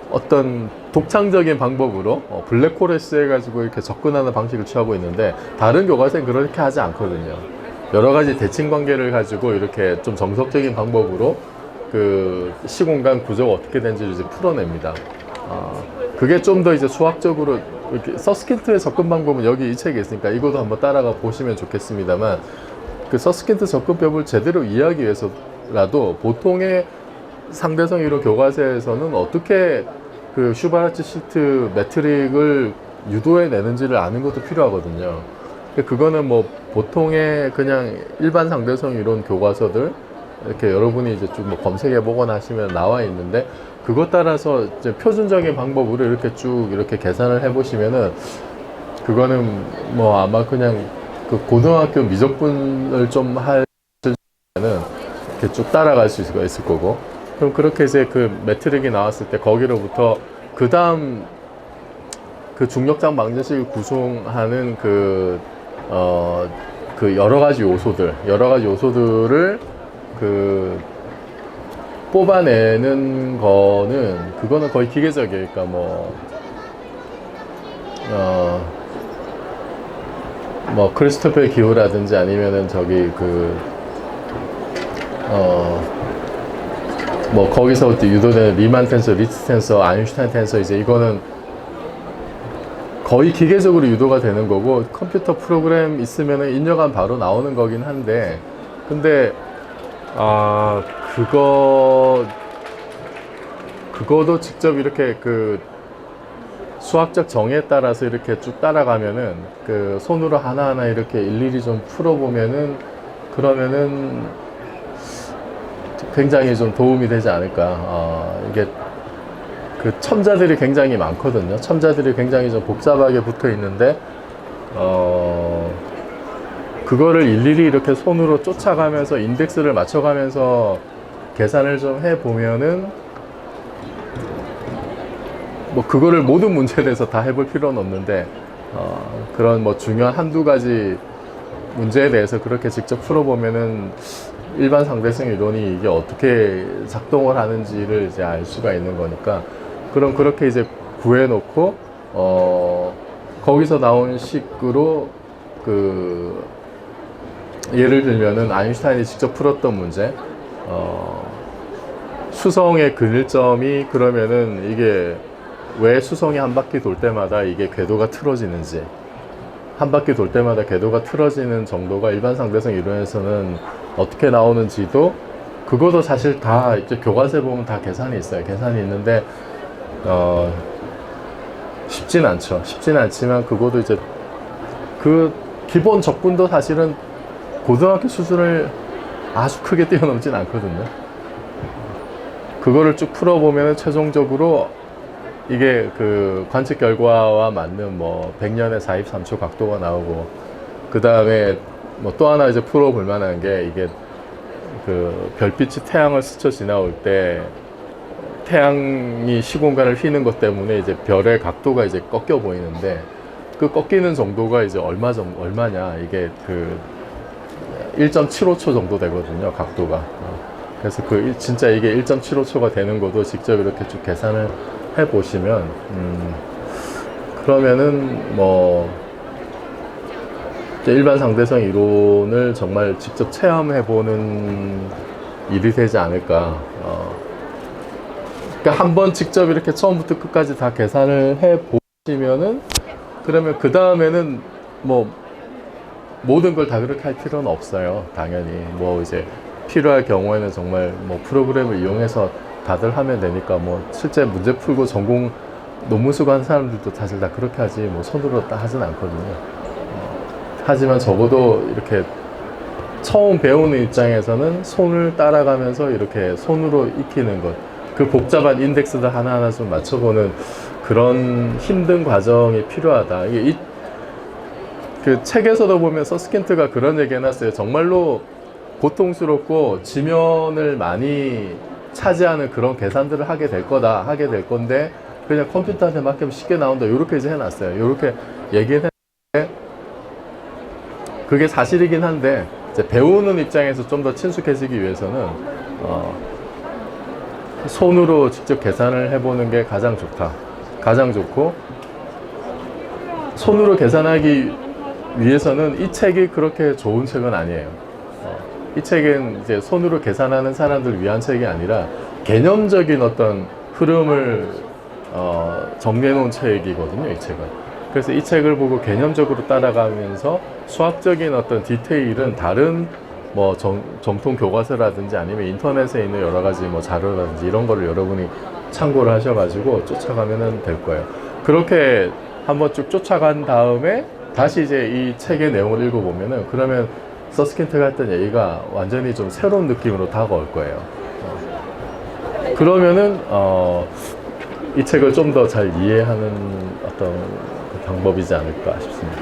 어떤 독창적인 방법으로 블랙홀에 쓰여가지고 이렇게 접근하는 방식을 취하고 있는데, 다른 교과서는 그렇게 하지 않거든요. 여러 가지 대칭 관계를 가지고 이렇게 좀 정석적인 방법으로 그 시공간 구조가 어떻게 되는지를 이제 풀어냅니다. 그게 좀 더 이제 수학적으로, 이렇게 서스킨트의 접근 방법은 여기 이 책에 있으니까 이것도 한번 따라가 보시면 좋겠습니다만, 그 서스킨트 접근법을 제대로 이해하기 위해서라도 보통의 상대성 이론 교과서에서는 어떻게 그 슈바르츠 시트 매트릭을 유도해 내는지를 아는 것도 필요하거든요. 그거는 뭐 보통의 그냥 일반 상대성 이론 교과서들 이렇게 여러분이 이제 쭉 뭐 검색해 보거나 하시면 나와 있는데, 그것 따라서 이제 표준적인 방법으로 이렇게 쭉 이렇게 계산을 해 보시면은, 그거는 뭐 아마 그냥 그 고등학교 미적분을 좀 할 때는 이렇게 쭉 따라갈 수 있을 거고, 그럼 그렇게 이제 그 매트릭이 나왔을 때 거기로부터 그 다음 그 중력장 방정식을 구성하는 그 여러 가지 요소들을 그 뽑아내는 거는, 그거는 거의 기계적이에요. 그러니까 뭐 크리스토퍼의 기호라든지 아니면은 저기 뭐 거기서부터 유도되는 리만 텐서, 리츠 텐서, 아인슈타인 텐서, 이제 이거는 거의 기계적으로 유도가 되는 거고, 컴퓨터 프로그램 있으면은 입력하면 바로 나오는 거긴 한데, 근데 그거도 직접 이렇게 그 수학적 정의에 따라서 이렇게 쭉 따라가면은, 그 손으로 하나하나 이렇게 일일이 좀 풀어보면은, 그러면은 굉장히 좀 도움이 되지 않을까. 이게 그 첨자들이 굉장히 많거든요. 첨자들이 굉장히 좀 복잡하게 붙어 있는데, 그거를 일일이 이렇게 손으로 쫓아가면서 인덱스를 맞춰가면서 계산을 좀 해보면은, 뭐 그거를 모든 문제에 대해서 다 해볼 필요는 없는데, 그런 뭐 중요한 한두 가지 문제에 대해서 그렇게 직접 풀어보면은 일반 상대성 이론이 이게 어떻게 작동을 하는지를 이제 알 수가 있는 거니까, 그럼 그렇게 이제 구해놓고 거기서 나온 식으로 예를 들면은 아인슈타인이 직접 풀었던 문제, 수성의 근일점이, 그러면은 이게 왜 수성이 한 바퀴 돌 때마다 이게 궤도가 틀어지는지, 한 바퀴 돌 때마다 궤도가 틀어지는 정도가 일반 상대성 이론에서는 어떻게 나오는지도, 그것도 사실 다 이제 교과서에 보면 다 계산이 있어요. 계산이 있는데 쉽진 않죠. 쉽진 않지만 그것도 이제 그 기본 적분도 사실은 고등학교 수준을 아주 크게 뛰어넘진 않거든요. 그거를 쭉 풀어보면 최종적으로 이게 그 관측 결과와 맞는 뭐 100년의 43초 각도가 나오고, 그 다음에 뭐 또 하나 이제 풀어볼 만한 게, 이게 그 별빛이 태양을 스쳐 지나올 때 태양이 시공간을 휘는 것 때문에 이제 별의 각도가 이제 꺾여 보이는데, 그 꺾이는 정도가 이제 얼마냐, 이게 그 1.75초 정도 되거든요, 각도가. 그래서 진짜 이게 1.75초가 되는 것도 직접 이렇게 쭉 계산을 해 보시면, 그러면은 뭐, 일반 상대성 이론을 정말 직접 체험해 보는 일이 되지 않을까. 그러니까 한번 직접 이렇게 처음부터 끝까지 다 계산을 해 보시면은, 그러면 그 다음에는 뭐 모든 걸 다 그렇게 할 필요는 없어요. 당연히 뭐 이제 필요할 경우에는 정말 뭐 프로그램을 이용해서 다들 하면 되니까, 뭐 실제 문제 풀고 전공 논문 쓰고 하는 사람들도 사실 다 그렇게 하지 뭐 손으로 다 하진 않거든요. 하지만 적어도 이렇게 처음 배우는 입장에서는 손을 따라가면서 이렇게 손으로 익히는 것, 그 복잡한 인덱스들 하나하나 좀 맞춰보는 그런 힘든 과정이 필요하다. 이게 그 책에서도 보면 서스킨트가 그런 얘기 해놨어요. 정말로 고통스럽고 지면을 많이 차지하는 그런 계산들을 하게 될 건데 그냥 컴퓨터한테 맡기면 쉽게 나온다, 이렇게 이제 해놨어요. 이렇게 얘기를 했는데 그게 사실이긴 한데, 이제 배우는 입장에서 좀 더 친숙해지기 위해서는 손으로 직접 계산을 해보는 게 가장 좋고, 손으로 계산하기 위해서는 이 책이 그렇게 좋은 책은 아니에요. 이 책은 이제 손으로 계산하는 사람들을 위한 책이 아니라 개념적인 어떤 흐름을 정리해 놓은 책이거든요, 이 책은. 그래서 이 책을 보고 개념적으로 따라가면서 수학적인 어떤 디테일은 다른 뭐 정통 교과서라든지 아니면 인터넷에 있는 여러 가지 뭐 자료라든지 이런 거를 여러분이 참고를 하셔가지고 쫓아가면 될 거예요. 그렇게 한번 쭉 쫓아간 다음에 다시 이제 이 책의 내용을 읽어보면은, 그러면 서스킨트가 했던 얘기가 완전히 좀 새로운 느낌으로 다가올 거예요. 그러면은 이 책을 좀 더 잘 이해하는 어떤 그 방법이지 않을까 싶습니다.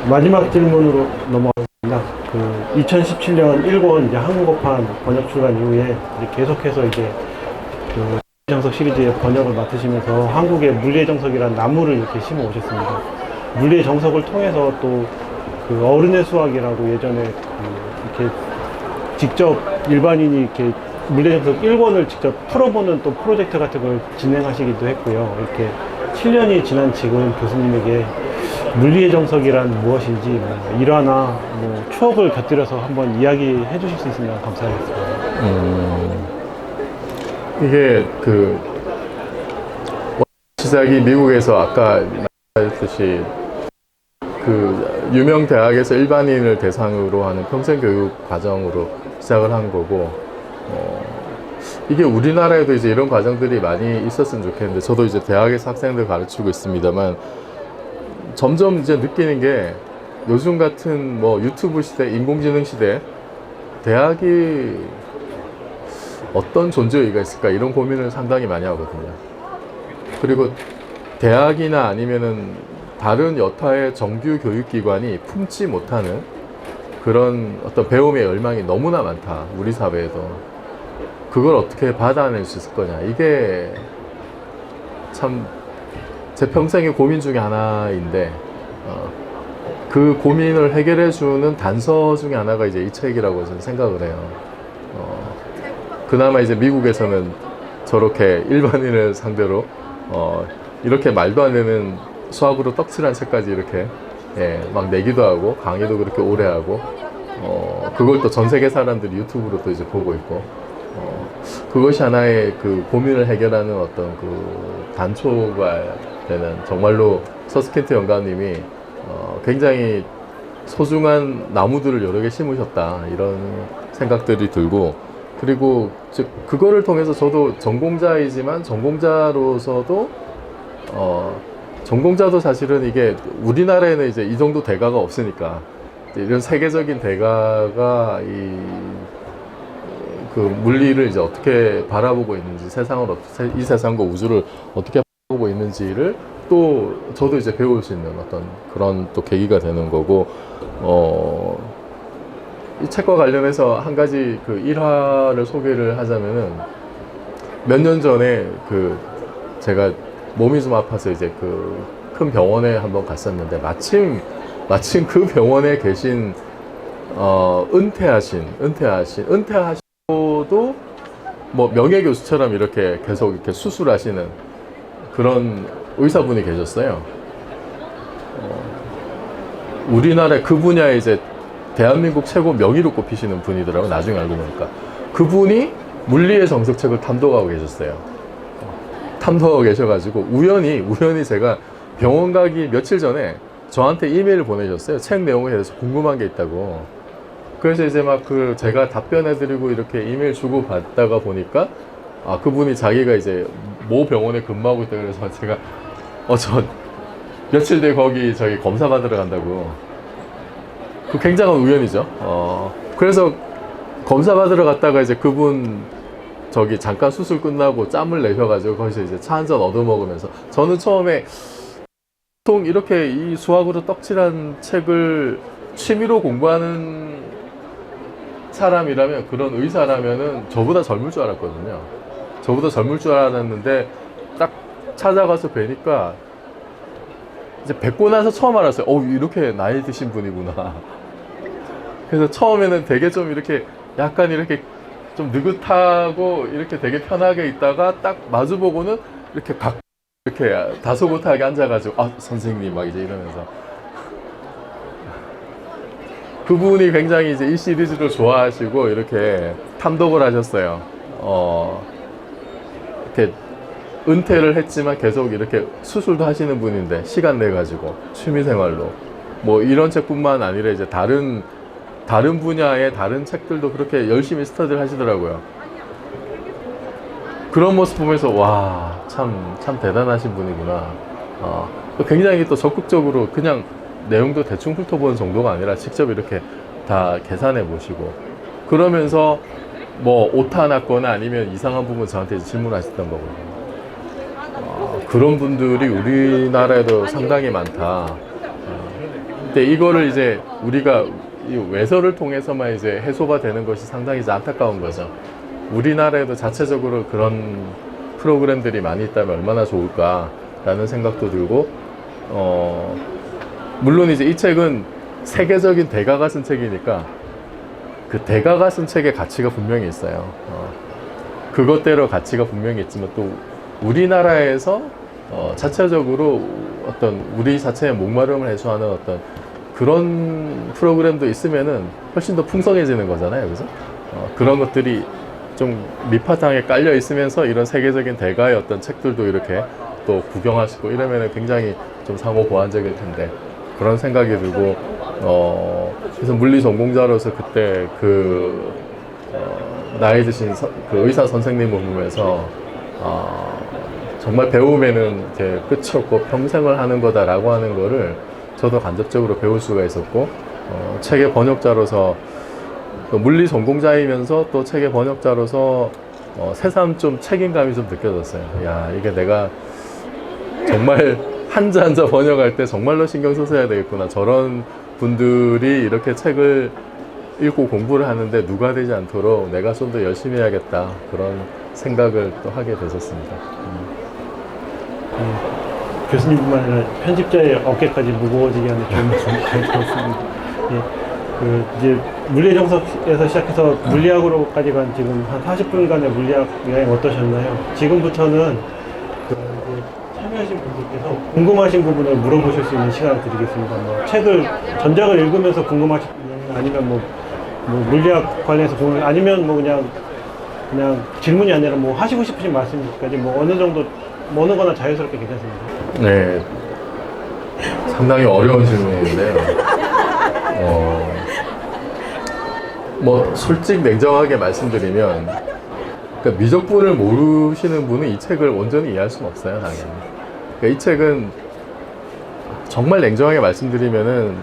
마지막 질문으로 넘어가겠습니다. 그 2017년 1권 이제 한국어판 번역 출간 이후에 이제 계속해서 이제 그 정석 시리즈의 번역을 맡으시면서 한국의 물리의 정석이라는 나무를 이렇게 심어 오셨습니다. 물리의 정석을 통해서 또 그 어른의 수학이라고 예전에 그 이렇게 직접 일반인이 이렇게 물리의 정석 1권을 직접 풀어보는 또 프로젝트 같은 걸 진행하시기도 했고요. 이렇게 7년이 지난 지금 교수님에게 물리의 정석이란 무엇인지 뭐 일화나 뭐 추억을 곁들여서 한번 이야기해 주실 수 있으면 감사하겠습니다. 이게 그 시작이 미국에서 아까 말했듯이 그 유명 대학에서 일반인을 대상으로 하는 평생교육 과정으로 시작을 한 거고, 이게 우리나라에도 이제 이런 과정들이 많이 있었으면 좋겠는데, 저도 이제 대학에서 학생들 가르치고 있습니다만 점점 이제 느끼는 게, 요즘 같은 뭐 유튜브 시대, 인공지능 시대, 대학이 어떤 존재 의의가 있을까, 이런 고민을 상당히 많이 하거든요. 그리고 대학이나 아니면은 다른 여타의 정규 교육기관이 품지 못하는 그런 어떤 배움의 열망이 너무나 많다, 우리 사회에도. 그걸 어떻게 받아낼 수 있을 거냐, 이게 참 제 평생의 고민 중에 하나인데, 그 고민을 해결해 주는 단서 중에 하나가 이제 이 책이라고 저는 생각을 해요. 그나마 이제 미국에서는 저렇게 일반인을 상대로 이렇게 말도 안 되는 수학으로 떡칠한 책까지 이렇게 막 내기도 하고 강의도 그렇게 오래 하고, 그걸 또 전 세계 사람들이 유튜브로 또 이제 보고 있고, 그것이 하나의 그 고민을 해결하는 어떤 그 단초가 되는, 정말로 서스킨트 연구원님이 굉장히 소중한 나무들을 여러 개 심으셨다, 이런 생각들이 들고, 그리고 즉 그거를 통해서 저도 전공자이지만 전공자로서도 전공자도 사실은 이게 우리나라에는 이제 이 정도 대가가 없으니까, 이런 세계적인 대가가 그 물리를 이제 어떻게 바라보고 있는지, 이 세상과 우주를 어떻게 바라보고 있는지를 또 저도 이제 배울 수 있는 어떤 그런 또 계기가 되는 거고, 이 책과 관련해서 한 가지 그 일화를 소개를 하자면은, 몇 년 전에 그 제가 몸이 좀 아파서 이제 그 큰 병원에 한번 갔었는데 마침 그 병원에 계신 은퇴하시고도 뭐 명예교수처럼 이렇게 계속 이렇게 수술하시는 그런 의사분이 계셨어요. 우리나라에 그 분야에 이제 대한민국 최고 명의로 꼽히시는 분이더라고요. 나중에 알고 보니까 그분이 물리의 정석책을 탐독하고 계셨어요. 탐독하고 계셔가지고 우연히 제가 병원 가기 며칠 전에 저한테 이메일을 보내셨어요. 책 내용에 대해서 궁금한 게 있다고. 그래서 이제 막 제가 답변해드리고 이렇게 이메일 주고 받다가 보니까 그분이 자기가 이제 모 병원에 근무하고 있다 그래서 제가 저 며칠 뒤에 거기 저기 검사 받으러 간다고. 그 굉장한 우연이죠. 그래서 검사 받으러 갔다가 이제 그분 저기 잠깐 수술 끝나고 짬을 내셔가지고 거기서 이제 차 한 잔 얻어먹으면서 저는 처음에 보통 이렇게 이 수학으로 떡칠한 책을 취미로 공부하는 사람이라면 그런 의사라면은 저보다 젊을 줄 알았거든요. 저보다 젊을 줄 알았는데 딱 찾아가서 뵈니까 이제 뵙고 나서 처음 알았어요. 이렇게 나이 드신 분이구나. 그래서 처음에는 되게 좀 이렇게 약간 이렇게 좀 느긋하고 이렇게 되게 편하게 있다가 딱 마주보고는 이렇게 이렇게 다소곳하게 앉아가지고 선생님 막 이제 이러면서 그분이 굉장히 이제 이 시리즈를 좋아하시고 이렇게 탐독을 하셨어요. 이렇게 은퇴를 했지만 계속 이렇게 수술도 하시는 분인데 시간 내 가지고 취미생활로 뭐 이런 책뿐만 아니라 이제 다른 분야의 다른 책들도 그렇게 열심히 스터디를 하시더라고요. 그런 모습 보면서 와, 참 대단하신 분이구나. 굉장히 또 적극적으로 그냥 내용도 대충 훑어보는 정도가 아니라 직접 이렇게 다 계산해 보시고 그러면서 뭐 오타 났거나 아니면 이상한 부분 저한테 질문하셨던 거거든요. 그런 분들이 우리나라에도 상당히 많다. 근데 이거를 이제 우리가 이 외서를 통해서만 이제 해소가 되는 것이 상당히 이제 안타까운 거죠. 우리나라에도 자체적으로 그런 프로그램들이 많이 있다면 얼마나 좋을까라는 생각도 들고, 물론 이제 이 책은 세계적인 대가가 쓴 책이니까 그 대가가 쓴 책의 가치가 분명히 있어요. 그것대로 가치가 분명히 있지만 또 우리나라에서 자체적으로 어떤 우리 자체의 목마름을 해소하는 어떤 그런 프로그램도 있으면은 훨씬 더 풍성해지는 거잖아요. 그래서 그런 것들이 좀 밑바탕에 깔려 있으면서 이런 세계적인 대가의 어떤 책들도 이렇게 또 구경하시고 이러면은 굉장히 좀 상호 보완적일 텐데 그런 생각이 들고 그래서 물리 전공자로서 그때 나이 드신 그 의사 선생님을 보면서 정말 배움에는 이제 끝이 없고 평생을 하는 거다라고 하는 거를 저도 간접적으로 배울 수가 있었고 책의 번역자로서 또 물리 전공자이면서 또 책의 번역자로서 새삼 좀 책임감이 좀 느껴졌어요. 야, 이게 내가 정말 한자 한자 번역할 때 정말로 신경 써서 해야 되겠구나. 저런 분들이 이렇게 책을 읽고 공부를 하는데 누가 되지 않도록 내가 좀 더 열심히 해야겠다. 그런 생각을 또 하게 되셨습니다. 교수님뿐만 아니라 편집자의 어깨까지 무거워지게 하는 좋은 말씀 잘 들었습니다. 이제 물리의 정석에서 시작해서 물리학으로까지 간 지금 한 40분간의 물리학 여행 어떠셨나요? 지금부터는 이제 참여하신 분들께서 궁금하신 부분을 물어보실 수 있는 시간을 드리겠습니다. 뭐 책을 전작을 읽으면서 궁금하신 부분 아니면 뭐 물리학 관련해서 궁금 아니면 뭐 그냥 질문이 아니라 뭐 하시고 싶으신 말씀까지 뭐 어느 정도 어느 거나 자유스럽게 괜찮습니다. 네, 상당히 어려운 질문인데요. 뭐 솔직 냉정하게 말씀드리면 그러니까 미적분을 모르시는 분은 이 책을 온전히 이해할 수는 없어요, 당연히. 그러니까 이 책은 정말 냉정하게 말씀드리면은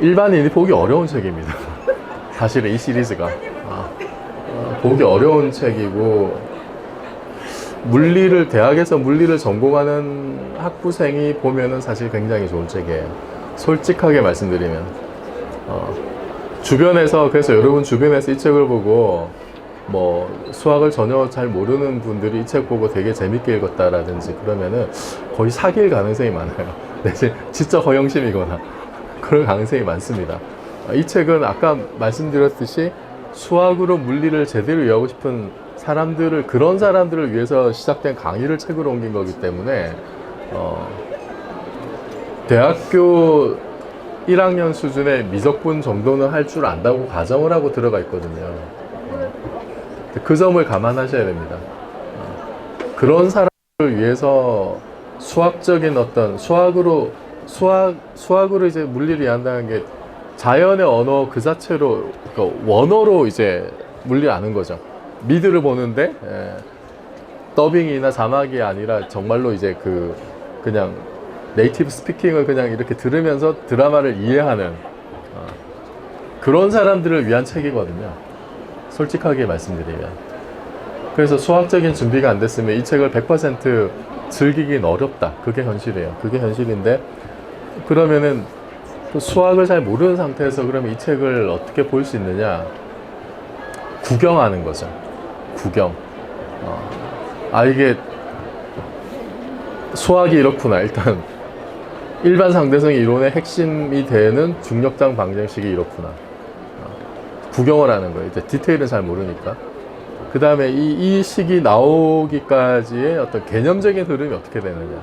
일반인이 보기 어려운 책입니다. 사실은 이 시리즈가 보기 어려운 책이고 대학에서 물리를 전공하는 학부생이 보면은 사실 굉장히 좋은 책이에요. 솔직하게 말씀드리면. 그래서 여러분 주변에서 이 책을 보고 뭐 수학을 전혀 잘 모르는 분들이 이 책 보고 되게 재밌게 읽었다라든지 그러면은 거의 사기일 가능성이 많아요. 내지 진짜 허영심이거나 그럴 가능성이 많습니다. 이 책은 아까 말씀드렸듯이 수학으로 물리를 제대로 이해하고 싶은 사람들을, 그런 사람들을 위해서 시작된 강의를 책으로 옮긴 거기 때문에 대학교 1학년 수준의 미적분 정도는 할 줄 안다고 가정을 하고 들어가 있거든요. 그 점을 감안하셔야 됩니다. 그런 사람을 위해서 수학적인 어떤 수학으로 이제 물리를 이해한다는 게 자연의 언어 그 자체로, 그러니까 원어로 이제 물리를 아는 거죠. 미드를 보는데 더빙이나 자막이 아니라 정말로 이제 그냥 네이티브 스피킹을 그냥 이렇게 들으면서 드라마를 이해하는 그런 사람들을 위한 책이거든요. 솔직하게 말씀드리면. 그래서 수학적인 준비가 안 됐으면 이 책을 100% 즐기긴 어렵다. 그게 현실이에요. 그게 현실인데, 그러면은 또 수학을 잘 모르는 상태에서 그러면 이 책을 어떻게 볼 수 있느냐? 구경하는 거죠. 구경. 이게 수학이 이렇구나. 일단 일반 상대성 이론의 핵심이 되는 중력장 방정식이 이렇구나. 구경을 하는 거예요. 이제 디테일은 잘 모르니까. 그 다음에 이 식이 나오기까지의 어떤 개념적인 흐름이 어떻게 되느냐.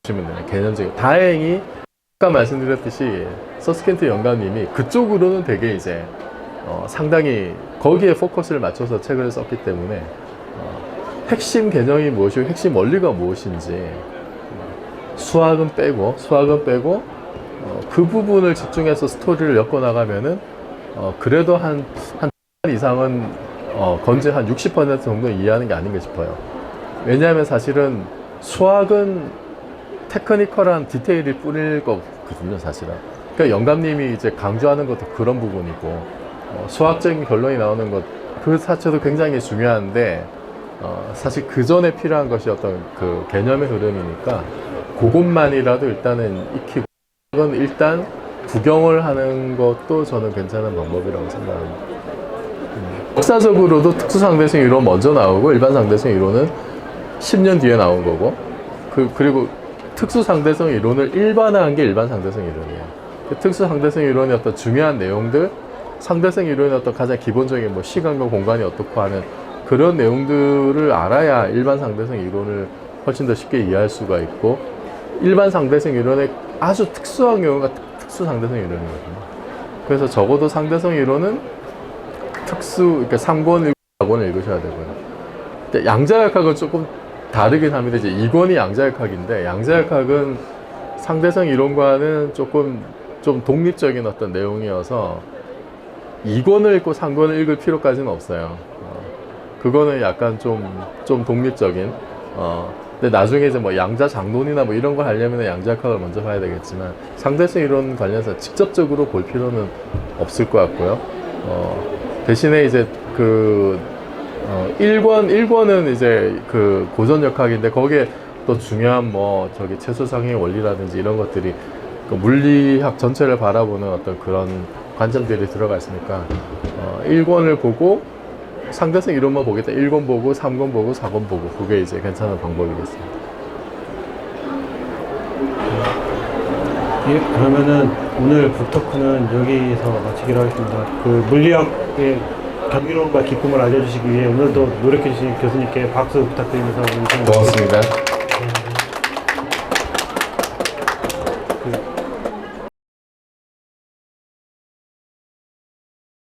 보시면 돼요. 개념적인. 다행히 아까 말씀드렸듯이 서스켄트 영감님이 그쪽으로는 되게 이제 상당히 거기에 포커스를 맞춰서 책을 썼기 때문에 핵심 개념이 무엇이고 핵심 원리가 무엇인지 수학은 빼고 그 부분을 집중해서 스토리를 엮어나가면은 그래도 한 이상은 건재 한 60% 정도 이해하는 게 아닌가 싶어요. 왜냐하면 사실은 수학은 테크니컬한 디테일이 뿌릴 거거든요, 사실은. 그러니까 영감님이 이제 강조하는 것도 그런 부분이고, 수학적인 결론이 나오는 것, 그 자체도 굉장히 중요한데, 사실 그 전에 필요한 것이 어떤 그 개념의 흐름이니까, 그것만이라도 일단은 익히고, 이건 일단 구경을 하는 것도 저는 괜찮은 방법이라고 생각합니다. 역사적으로도 특수상대성 이론 먼저 나오고, 일반 상대성 이론은 10년 뒤에 나온 거고, 그리고 특수상대성 이론을 일반화한 게 일반 상대성 이론이에요. 특수상대성 이론의 어떤 중요한 내용들, 상대성 이론의 어떤 가장 기본적인 뭐 시간과 공간이 어떻고 하는 그런 내용들을 알아야 일반 상대성 이론을 훨씬 더 쉽게 이해할 수가 있고, 일반 상대성 이론의 아주 특수한 경우가 특수상대성 이론이거든요. 그래서 적어도 상대성 이론은 그러니까 3권, 4권을 읽으셔야 되고요. 양자역학은 조금 다르긴 합니다. 이제 2권이 양자역학인데, 양자역학은 상대성 이론과는 조금 좀 독립적인 어떤 내용이어서 2권을 읽고 3권을 읽을 필요까지는 없어요. 그거는 약간 좀 독립적인. 근데 나중에 이제 뭐 양자 장론이나 뭐 이런 거 하려면 양자역학을 먼저 봐야 되겠지만, 상대성 이론 관련해서 직접적으로 볼 필요는 없을 것 같고요. 대신에 이제 1권은 이제 그 고전역학인데, 거기에 또 중요한 뭐 최소상의 원리라든지 이런 것들이 그 물리학 전체를 바라보는 어떤 그런 관점들이 들어가 있으니까 1권을 보고 상대성 이론만 보겠다. 1권 보고 3권 보고 4권 보고, 그게 이제 괜찮은 방법이겠습니다. 예, 그러면은 오늘 북토크는 여기서 마치기로 하겠습니다. 그 물리학의 경이로움과 기쁨을 알려주시기 위해 오늘도 노력해주신 교수님께 박수 부탁드리면서 오늘 고맙습니다.